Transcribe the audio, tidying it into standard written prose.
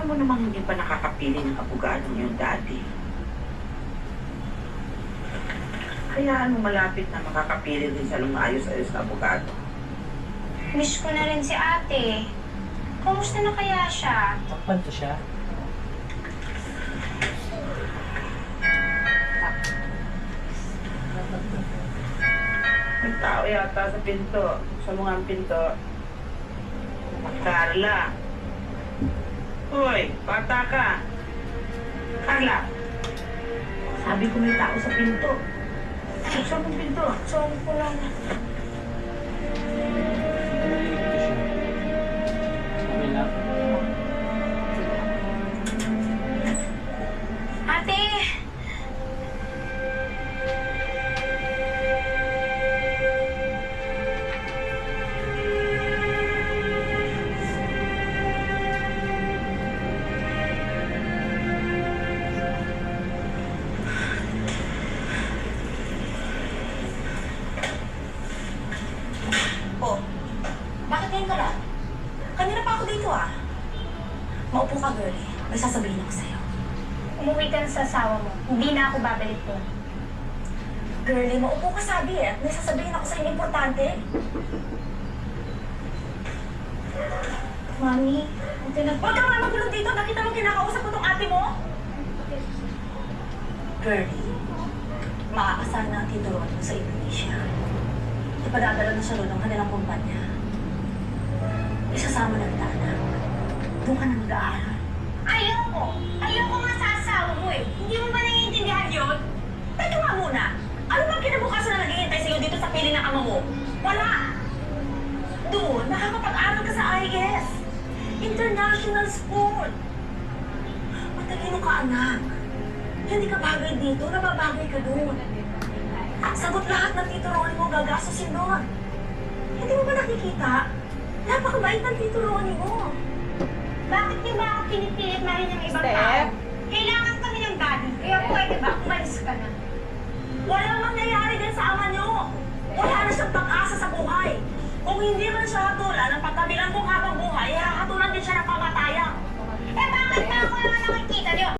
Alam mo namang hindi pa nakakapili ng abogado yung dati. Kaya ano malapit na makakapili din siya ng maayos-ayos na abogado. Miss ko na rin si ate. Kumusta na kaya siya? Takpan to siya. May tao yata sa pinto. Sa mga pinto. Carla. Hoy, bata ka. Carla. Sabi ko may tao sa pinto. Buksan mo yung pinto. Sorry po lang. Nalilito siya. Okay lang. Ate! Oh, bakit ngayon ka lang? Kanina pa ako dito ah. Maupo ka, girlie. May sasabihin ako sa'yo. Umuwi ka na sa asawa mo. Hindi na ako babalik doon. Girlie, maupo ka sabi eh. At may sasabihin ako sa'yo importante. Mami, Huwag ka nga magulo dito. Nakita mo kinakausap ko tong ate mo? Girlie, makakasal na ang Tito Ron mo sa Indonesia. Ipadadala na siya doon ng kanilang kumpanya. Isasama ng Dana. Doon ka na mag-aaral. ayoko! Ayoko nga sa asawa mo eh. Hindi mo ba naiintindihan yun? Teka nga muna. Ano bang kinabukasan na naghihintay sa'yo dito sa piling ng ama mo? Wala! Doon, nakakapag-aral ka sa IS. International School. Matalino ka, anak. Hindi ka bagay dito, nababagay ka doon. Sagot lahat ng Tito Ronnie mo gagastusin doon. Hindi mo ba nakikita? Napakabait ng Tito Ronnie mo. Bakit niyo ba ako pinipilit na rin ng ibang Steph? tao? Kailangan kami ng daddy. Kaya pwede ba umalis ka na? Walang mangyayari din sa ama niyo. Wala na siyang pag-asa sa buhay. Kung hindi man siya hatulan ng pagkabilang kong habang buhay, hahatulan din siya ng kamatayan. Eh bakit ba ako naman nakikita niyo?